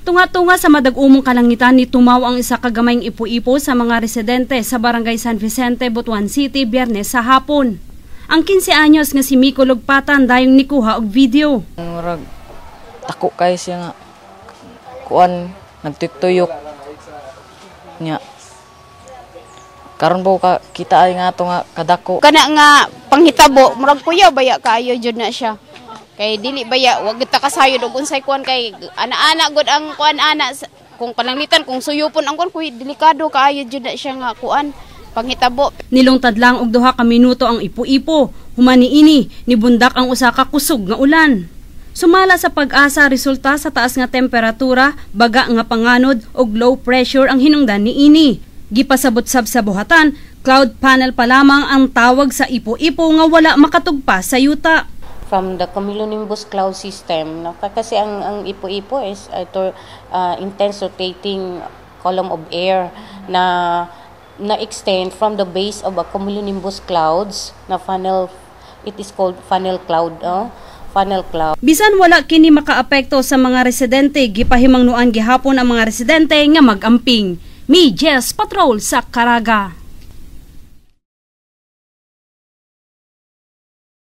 Tunga-tunga sa madag-umong kalangitan ni tumaw ang isa kagamay ipo-ipo sa mga residente sa Barangay San Vicente, Butuan City, Biyernes sa hapon. Ang 15 anyos nga si Miko Lugpatan dayong nikuha og video. Murag tako kay siya nga kuan nagtuyok nya. Karon po kita ay nga to nga kadako. Kana nga panghitabo murag kuya baya kaayo jud na siya. Kay dili baya wag ta kasayod og unsay kuan kay ana-ana gud ang kuan ana kung pananglitan kung suyupon ang kuan kuy delikado kaayo jud na siya nga kuan panghitabo. Nilungtad lang og 2 ka minuto ang ipo-ipo. Human niini nibundak ang usa ka kusog nga ulan. Sumala sa pag-asa resulta sa taas nga temperatura, baga nga panganod og low pressure ang hinungdan niini. Gipasabot sab sa buhatan, cloud panel pa lamang ang tawag sa ipo-ipo nga wala makatugpa sa yuta. From the cumulonimbus cloud system, kasi ang ipo-ipo is intense rotating column of air na extend from the base of a cumulonimbus clouds na funnel. It is called funnel cloud. Funnel cloud. Bisan wala kini makaapekto sa mga residente, gipahimangnuan gihapon ang mga residente nga magamping. Mi Jess Patrol sa Caraga.